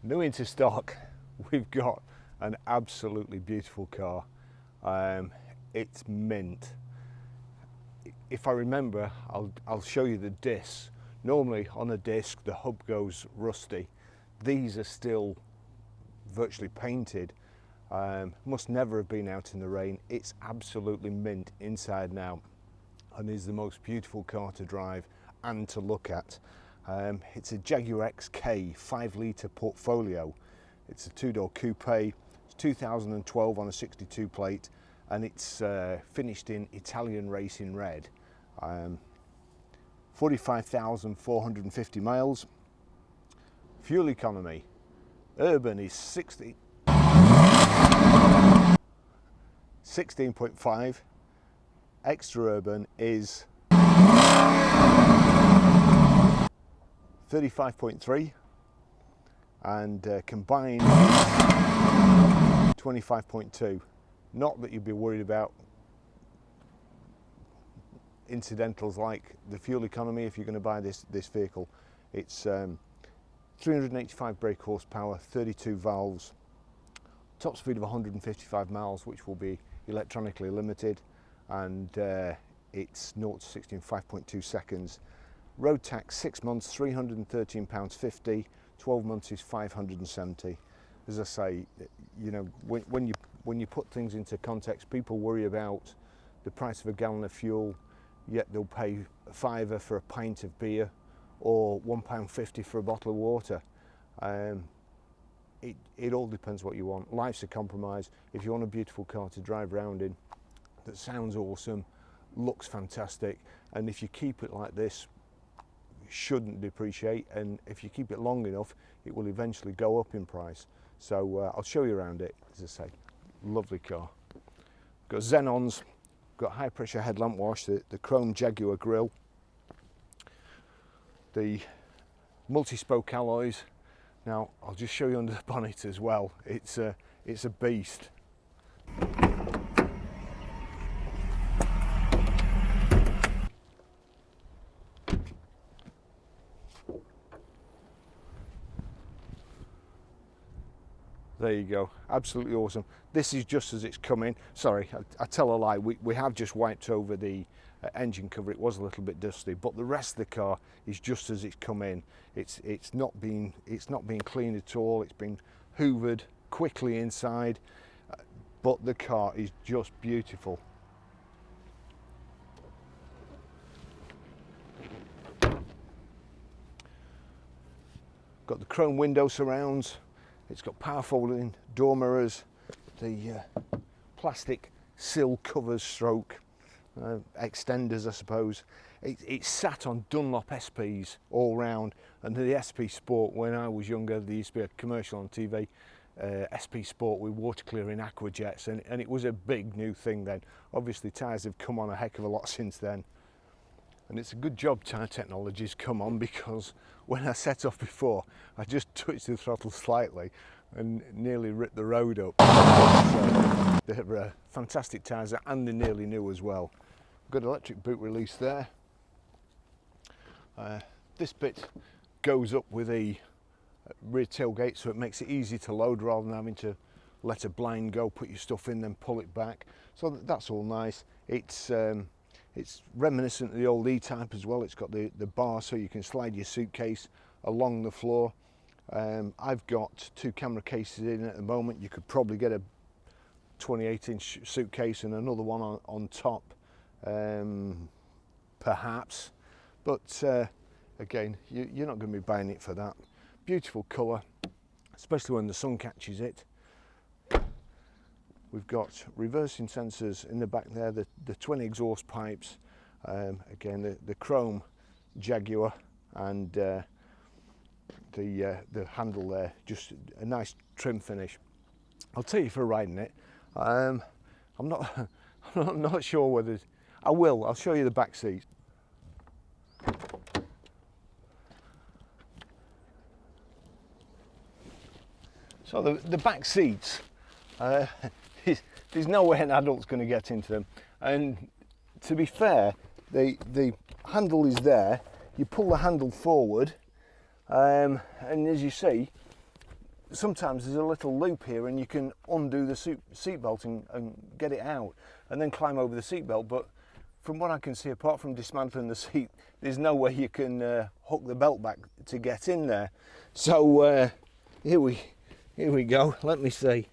New into stock, we've got an absolutely beautiful car. It's mint. If I remember, I'll show you the discs. Normally on a disc the hub goes rusty. These are still virtually painted. Must never have been out in the rain. It's absolutely mint inside now, and is the most beautiful car to drive and to look at. It's a Jaguar XK 5-litre Portfolio. It's a two-door coupe. It's 2012 on a 62 plate, and it's finished in Italian racing red. 45,450 miles. Fuel economy, urban is 16.5, extra urban is 35.3, and combined 25.2. Not that you'd be worried about incidentals like the fuel economy if you're going to buy this vehicle. It's 385 brake horsepower, 32 valves, top speed of 155 miles, which will be electronically limited, and it's 0 to 60 in 5.2 seconds. Road tax 6 months, £313.50, 12 months is 570. As I say, you know, when you put things into context, people worry about the price of a gallon of fuel, yet they'll pay £5 for a pint of beer or £1.50 for a bottle of water. It all depends what you want. Life's a compromise. If you want a beautiful car to drive around in that sounds awesome, looks fantastic, and if you keep it like this, it shouldn't depreciate, and if you keep it long enough, it will eventually go up in price. So I'll show you around it. As I say, lovely car. Got xenons, got high pressure headlamp wash, the chrome Jaguar grille, the multi-spoke alloys. Now I'll just show you under the bonnet as well. It's a beast. There you go, absolutely awesome. This is just as it's come in. Sorry, I tell a lie, we have just wiped over the engine cover. It was a little bit dusty, but the rest of the car is just as it's come in. It's not been cleaned at all. It's been hoovered quickly inside, but the car is just beautiful. Got the chrome window surrounds. It's got power folding door mirrors, the plastic sill covers stroke extenders, I suppose. It's sat on Dunlop SPs all round, and the SP Sport, when I was younger, there used to be a commercial on TV, SP Sport with water clearing aqua jets, and it was a big new thing then. Obviously tyres have come on a heck of a lot since then, and it's a good job tyre technology's come on, because when I set off before, I just touched the throttle slightly and nearly ripped the road up. So they're fantastic tyres, and they're nearly new as well. Good electric boot release there. This bit goes up with a rear tailgate, so it makes it easy to load rather than having to let a blind go, put your stuff in, then pull it back. So that's all nice. It's reminiscent of the old E-Type as well. It's got the bar so you can slide your suitcase along the floor. I've got 2 camera cases in at the moment. You could probably get a 28-inch suitcase and another one on top, perhaps. But again, you're not going to be buying it for that. Beautiful colour, especially when the sun catches it. We've got reversing sensors in the back there, the twin exhaust pipes, again the chrome Jaguar, and the handle there, just a nice trim finish. I'll take you for riding it. I'm not sure whether I'll show you the back seat. So the back seats, there's no way an adult's going to get into them, and to be fair, the handle is there. you pull the handle forward, and as you see, sometimes there's a little loop here and you can undo the seat belt and get it out and then climb over the seat belt. But from what I can see, apart from dismantling the seat, there's no way you can hook the belt back to get in there. So here we go. Let me see.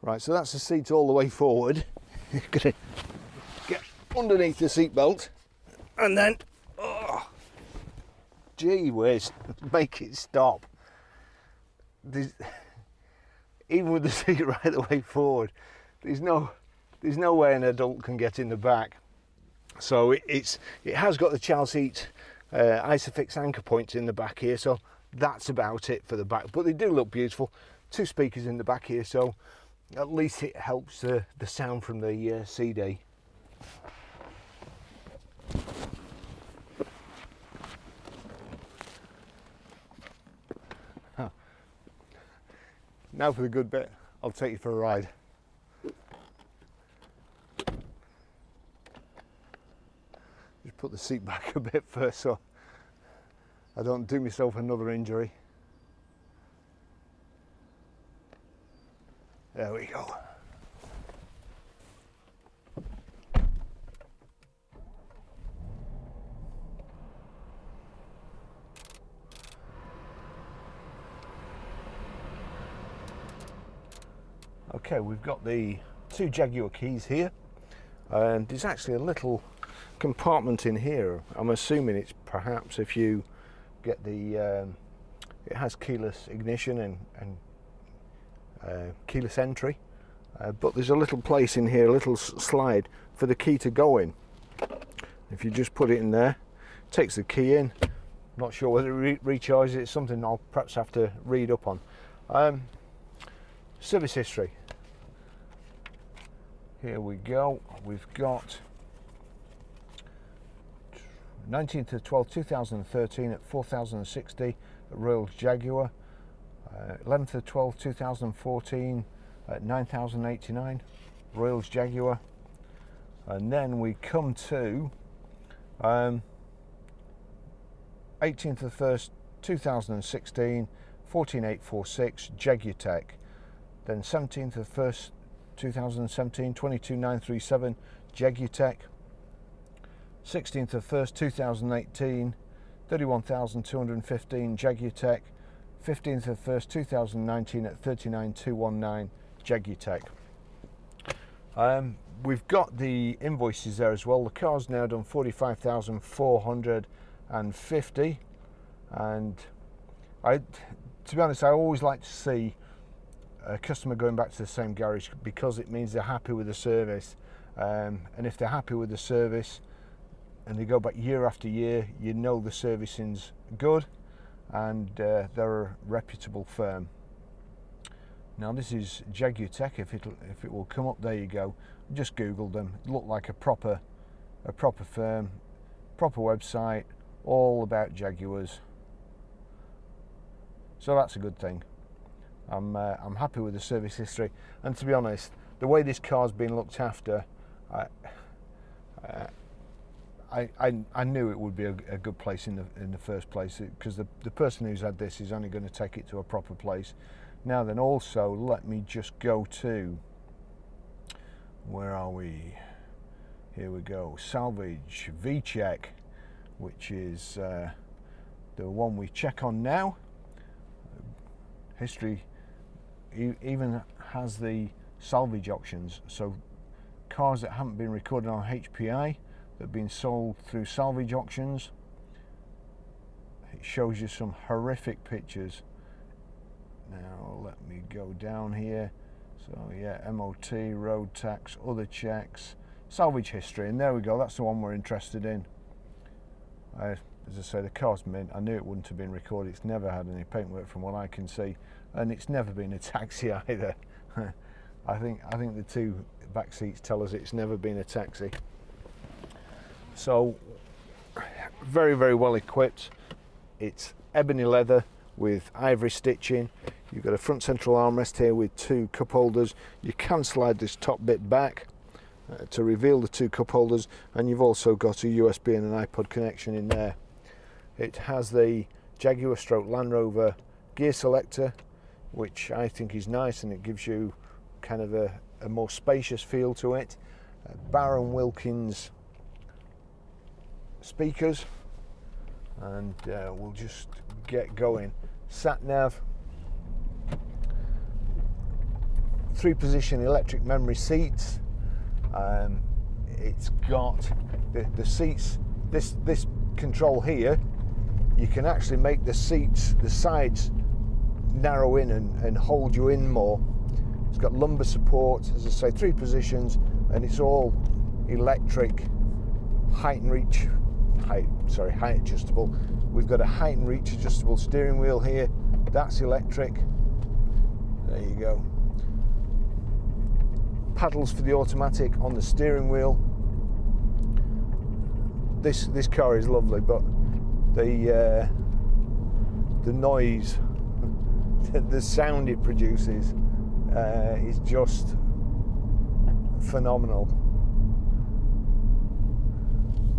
Right, so that's the seat all the way forward. You're gonna get underneath the seat belt and then, oh, gee whiz, make it stop. Even with the seat right the way forward, there's no way an adult can get in the back. So it has got the child seat Isofix anchor points in the back here, so that's about it for the back. But they do look beautiful. 2 speakers in the back here, so at least it helps the sound from the CD. Oh. Now for the good bit, I'll take you for a ride. Just put the seat back a bit first so I don't do myself another injury. There we go. Okay, we've got the 2 Jaguar keys here, and there's actually a little compartment in here. I'm assuming it's perhaps if you get the it has keyless ignition and keyless entry, but there's a little place in here, a little slide for the key to go in. If you just put it in there, it takes the key in. Not sure whether it recharges. It's something I'll perhaps have to read up on. Service history. Here we go. We've got 19th of 12th 2013 at 4,060 at Royal Jaguar. 11th of 12th 2014 at 9,089 Royals Jaguar. And then we come to 18th of 1st 2016 14846 Jaguar. Then 17th of 1st 2017 22937 Jaguar. 16th of 1st 2018 31,215 Jaguar. 15th of 1st 2019 at 39,219 Jaguar. We've got the invoices there as well. The car's now done 45,450, and to be honest, I always like to see a customer going back to the same garage because it means they're happy with the service, and if they're happy with the service and they go back year after year, you know the servicing's good and they're a reputable firm. Now this is Jaguar Tech. If it will come up, there you go. Just Googled them. It looked like a proper firm, proper website, all about Jaguars. So that's a good thing. I'm happy with the service history, and to be honest, the way this car's been looked after, I knew it would be a good place in the first place, because the person who's had this is only going to take it to a proper place. Now then, also let me just go to, where are we? Here we go. Salvage V-Check, which is the one we check on now. History even has the salvage auctions, so cars that haven't been recorded on HPI that have been sold through salvage auctions. It shows you some horrific pictures. Now let me go down here. So yeah, MOT, road tax, other checks, salvage history, and there we go. That's the one we're interested in. As I say, the car's mint. I knew it wouldn't have been recorded. It's never had any paintwork from what I can see, and it's never been a taxi either. I think the two back seats tell us it's never been a taxi. So very, very well equipped. It's ebony leather with ivory stitching. You've got a front central armrest here with 2 cup holders. You can slide this top bit back to reveal the 2 cup holders, and you've also got a USB and an iPod connection in there. It has the Jaguar stroke Land Rover gear selector, which I think is nice, and it gives you kind of a more spacious feel to it. Baron Wilkins speakers, and we'll just get going. Sat nav, 3-position electric memory seats. It's got the seats, this control here, you can actually make the seats, the sides, narrow in and hold you in more. It's got lumbar support, as I say, 3 positions, and it's all electric, height adjustable. We've got a height and reach adjustable steering wheel here. That's electric. There you go. Paddles for the automatic on the steering wheel. This car is lovely, but the noise, the sound it produces is just phenomenal.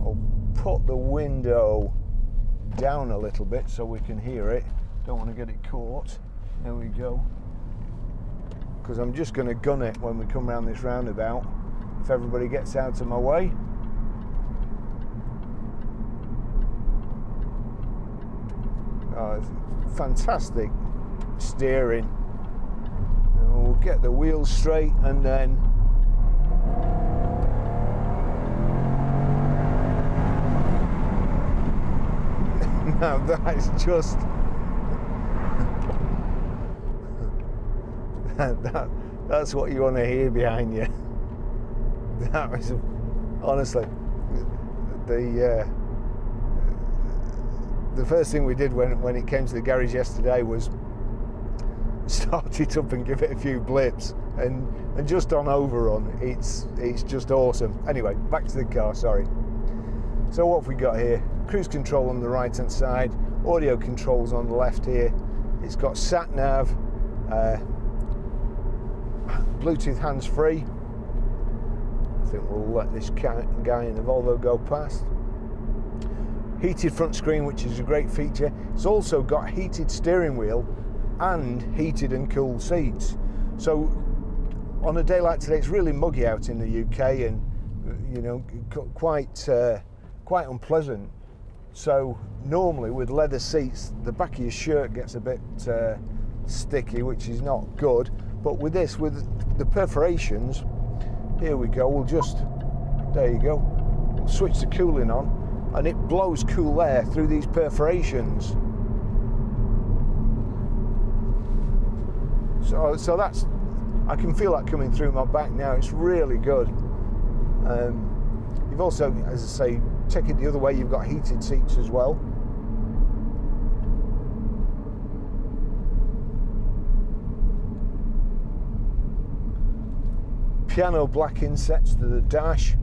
I'll put the window down a little bit so we can hear it. Don't want to get it caught. There we go. Because I'm just going to gun it when we come around this roundabout if everybody gets out of my way. Fantastic steering. And we'll get the wheels straight, and then now that's just that's what you want to hear behind you. That was honestly the first thing we did when it came to the garage yesterday was start it up and give it a few blips, and just on overrun. It's just awesome. Anyway, back to the car, sorry. So what have we got here? Cruise control on the right hand side, audio controls on the left here. It's got sat nav, Bluetooth hands-free. I think we'll let this guy in the Volvo go past. Heated front screen, which is a great feature. It's also got heated steering wheel and heated and cooled seats. So on a day like today, it's really muggy out in the UK, and you know, quite unpleasant. So normally with leather seats, the back of your shirt gets a bit sticky, which is not good. But with this, with the perforations, here we go. There you go. We'll switch the cooling on, and it blows cool air through these perforations. So that's, I can feel that coming through my back now. It's really good. You've also, as I say, take it the other way, you've got heated seats as well. Piano black insets to the dash,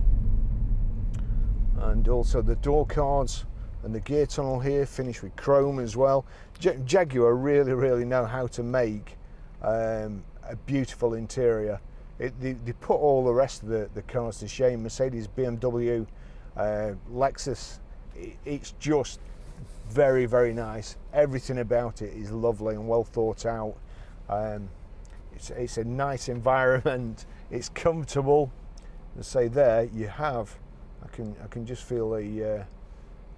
and also the door cards and the gear tunnel here, finished with chrome as well. Jaguar really know how to make a beautiful interior. They put all the rest of the cars to shame. Mercedes, BMW, Lexus, it's just very nice. Everything about it is lovely and well thought out. It's a nice environment. It's comfortable. As I say, there you have, I can just feel the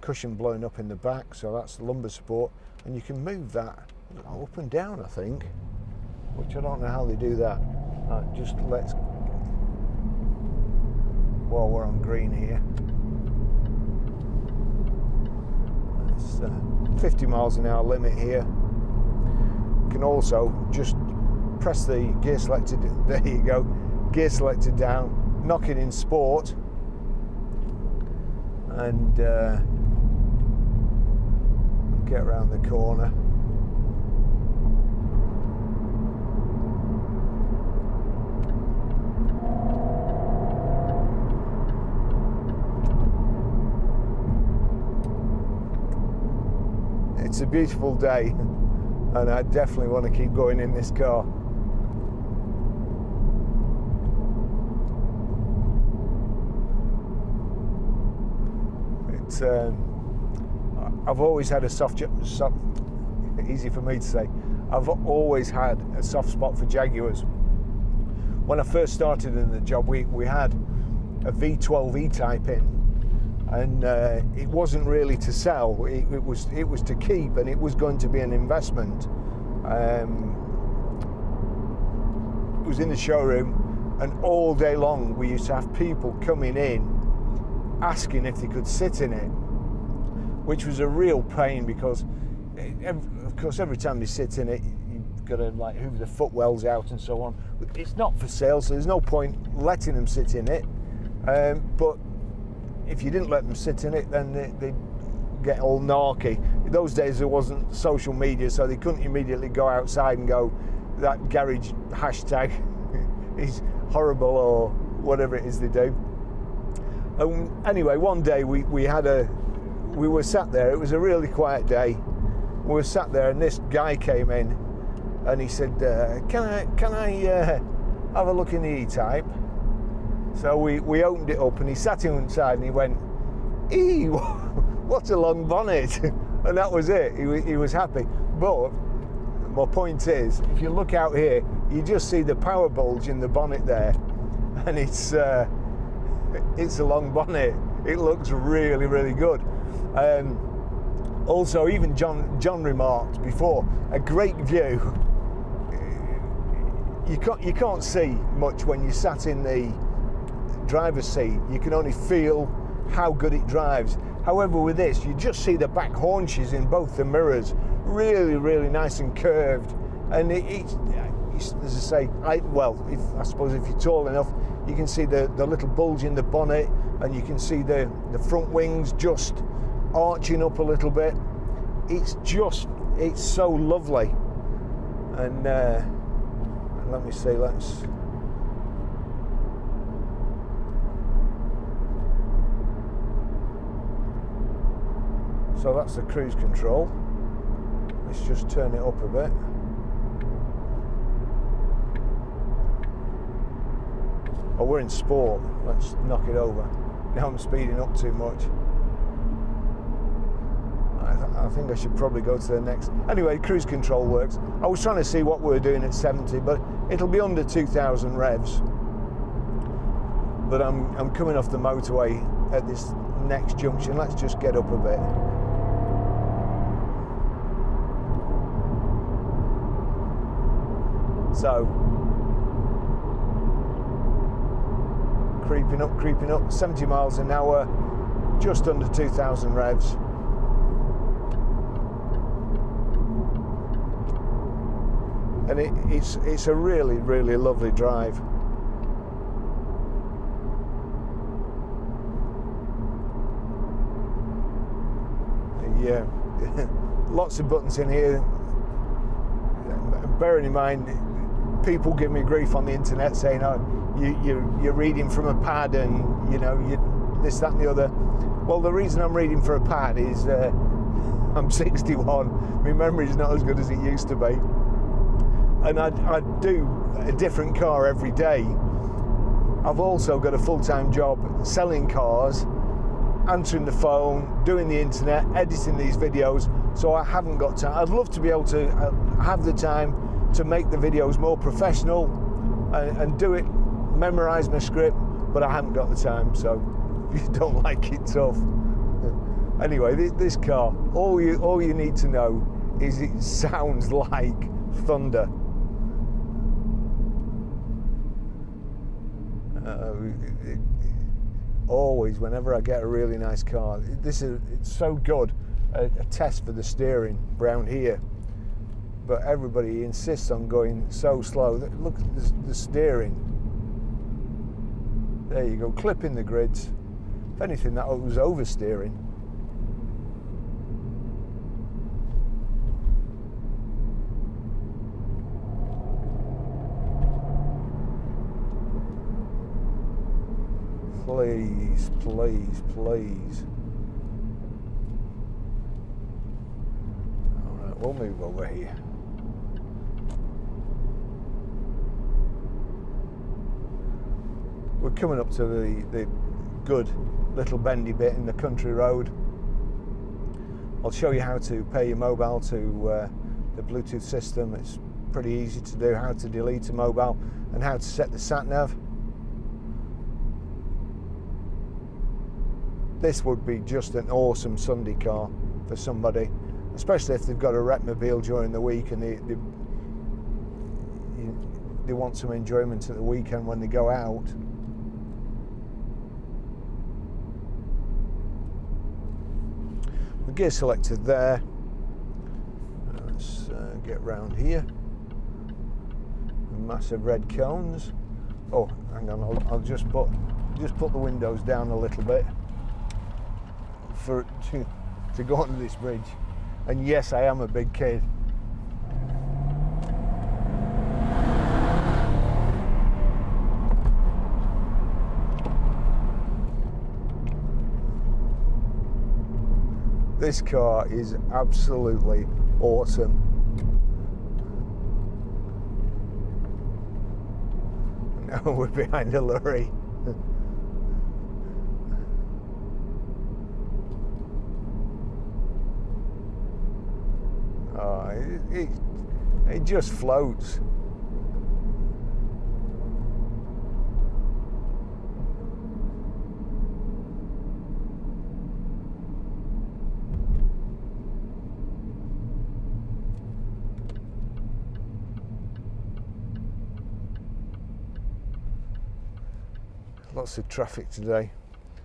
cushion blowing up in the back, so that's the lumbar support, and you can move that up and down, I think, which I don't know how they do that. Just let's, while we're on green here, it's 50 miles an hour limit here. You can also just press the gear selector, there you go, gear selector down, knock it in sport, and get around the corner. It's a beautiful day. and I definitely want to keep going in this car. It's I've always had a easy for me to say, I've always had a soft spot for Jaguars. When I first started in the job, we had a V12 E-Type in, and it wasn't really to sell. It was to keep, and it was going to be an investment. It was in the showroom, and all day long we used to have people coming in asking if they could sit in it, which was a real pain because, of course, every time they sit in it, you've got to like hoover the footwells out and so on. It's not for sale, so there's no point letting them sit in it. But if you didn't let them sit in it, then they'd get all narky. In those days, there wasn't social media, so they couldn't immediately go outside and go, that garage hashtag is horrible, or whatever it is they do. Anyway, one day we were sat there. It was a really quiet day. We were sat there, and this guy came in, and he said, "Can I have a look in the E-Type?" So we opened it up, and he sat inside, and he went, "Eee, what a long bonnet!" And that was it. He was happy. But my point is, if you look out here, you just see the power bulge in the bonnet there, and it's a long bonnet. It looks really, really good. Also, even John remarked before, a great view. You can't see much when you sat in the driver's seat. You can only feel how good it drives. However, with this, you just see the back haunches in both the mirrors, really, really nice and curved. And it's as I say, I suppose if you're tall enough, you can see the little bulge in the bonnet, and you can see the front wings just arching up a little bit. It's so lovely. And let me see, so that's the cruise control. Let's just turn it up a bit. Oh, we're in sport. Let's knock it over. Now I'm speeding up too much. I think I should probably go to the next. Anyway, cruise control works. I was trying to see what we were doing at 70, but it'll be under 2,000 revs. But I'm coming off the motorway at this next junction. Let's just get up a bit. So, creeping up, 70 miles an hour, just under 2,000 revs. And it's a really, really lovely drive. Yeah, lots of buttons in here. Bearing in mind, people give me grief on the internet saying, "Oh, you're reading from a pad, and you this, that, and the other." Well, the reason I'm reading for a pad is I'm 61. My memory's not as good as it used to be, and I do a different car every day. I've also got a full-time job selling cars, answering the phone, doing the internet, editing these videos, so I haven't got time. I'd love to be able to have the time to make the videos more professional and do it, memorize my script, but I haven't got the time, so if you don't like it, tough. Anyway, this car, all you need to know is it sounds like thunder. Always, whenever I get a really nice car, it's so good. A test for the steering round here, but everybody insists on going so slow. Look at the steering. There you go, clipping the grids. If anything, that was oversteering. Please, please, please. All right, we'll move over here. we're coming up to the good little bendy bit in the country road. I'll show you how to pair your mobile to the Bluetooth system. It's pretty easy to do, how to delete a mobile and how to set the sat nav. This would be just an awesome Sunday car for somebody, especially if they've got a retmobile during the week and they want some enjoyment at the weekend when they go out. The gear selector there. Let's get round here. Massive red cones. Oh, hang on, I'll just put the windows down a little bit to go onto this bridge. And yes, I am a big kid. This car is absolutely awesome. Now we're behind a lorry. Oh, it just floats. Lots of traffic today.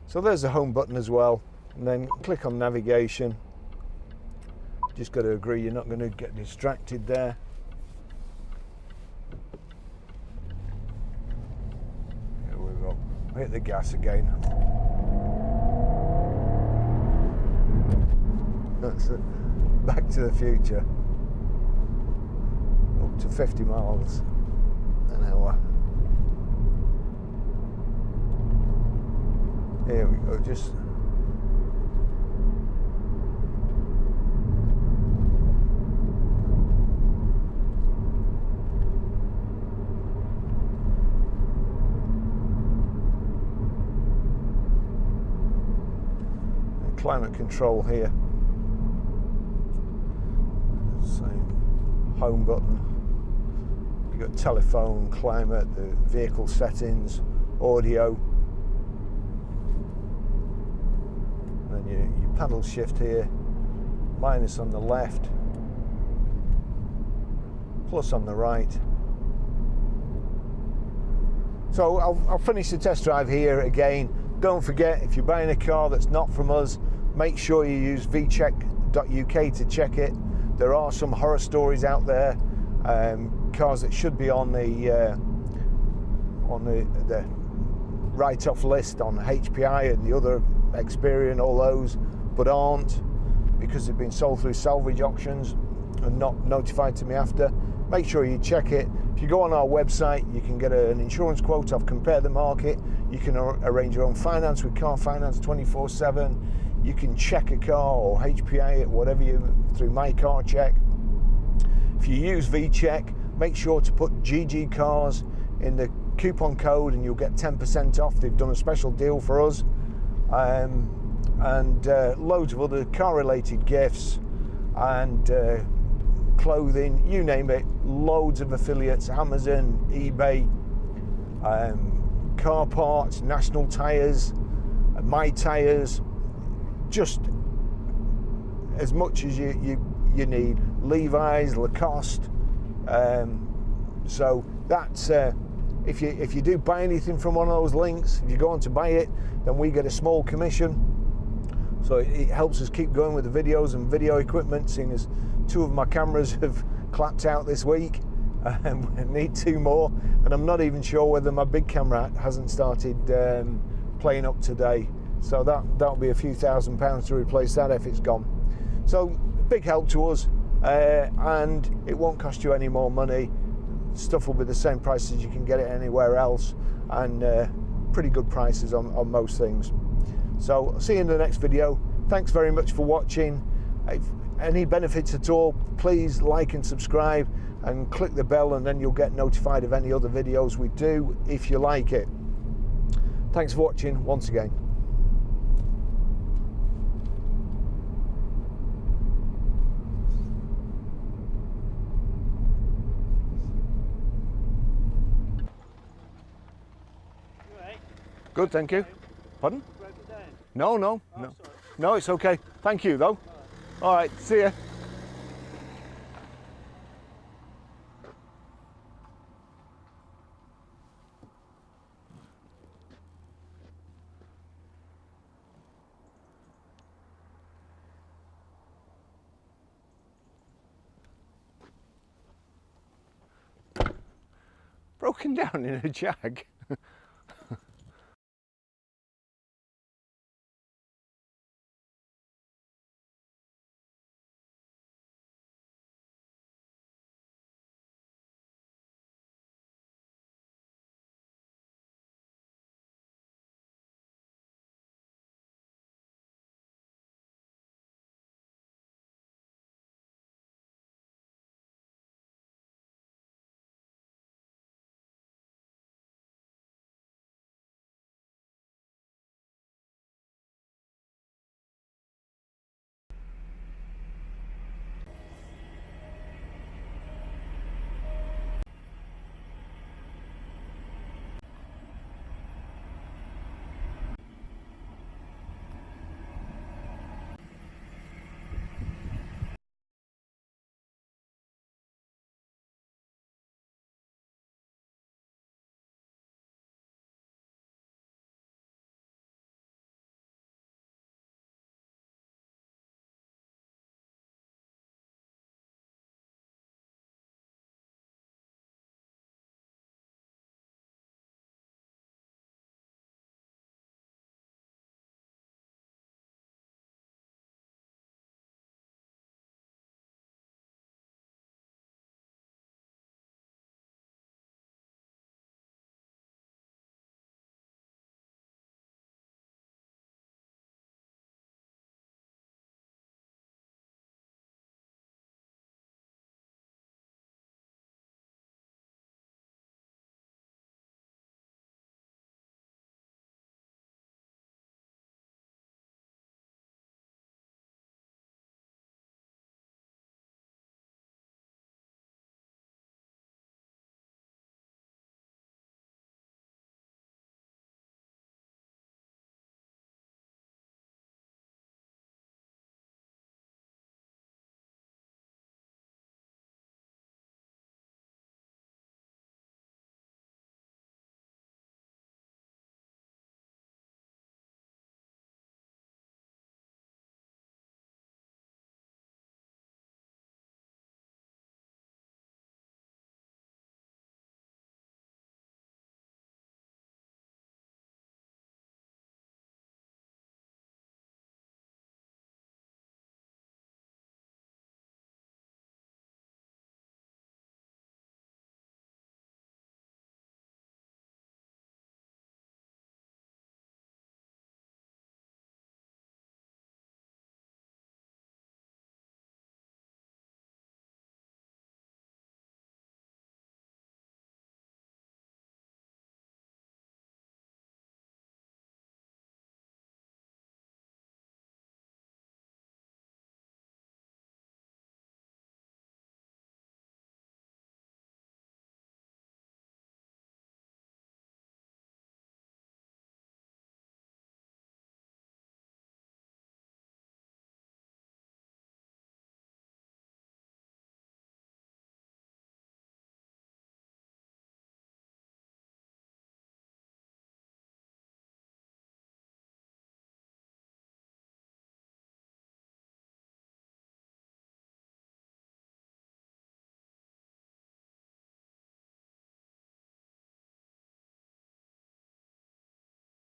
So there's the home button as well, and then click on navigation. Just got to agree you're not going to get distracted there. Here we go. Hit the gas again. That's it. Back to the Future. Up to 50 miles an hour. Here we go, just climate control here. Same home button. You've got telephone, climate, the vehicle settings, audio. And then your paddle shift here, minus on the left, plus on the right. So I'll finish the test drive here again. Don't forget, if you're buying a car that's not from us, make sure you use vcheck.uk to check it. There are some horror stories out there, cars that should be on the write-off list on HPI and the other Experian, all those, but aren't because they've been sold through salvage auctions and not notified to me after. Make sure you check it. If you go on our website, you can get an insurance quote off Compare the Market. You can arrange your own finance with Car Finance 24/7. You can check a car or HPI it, whatever you, through My Car Check. If you use VCheck, make sure to put GG Cars in the coupon code and you'll get 10% off. They've done a special deal for us. And loads of other car-related gifts and clothing, you name it. Loads of affiliates, Amazon, eBay, car parts, National Tyres, My Tyres, just as much as you need. Levi's, Lacoste. So that's if you do buy anything from one of those links, if you go on to buy it, then we get a small commission. So it helps us keep going with the videos and video equipment, seeing as 2 of my cameras have clapped out this week. I need 2 more, and I'm not even sure whether my big camera hasn't started playing up today. So that'll be a few £1,000s to replace that if it's gone. So big help to us, and it won't cost you any more money. Stuff will be the same price as you can get it anywhere else, and pretty good prices on most things. So I'll see you in the next video. Thanks very much for watching. If any benefits at all, please like and subscribe and click the bell, and then you'll get notified of any other videos we do if you like it. Thanks for watching once again. Good, thank you. Pardon? No, no, no. No, it's okay. Thank you, though. All right, see ya. Broken down in a Jag.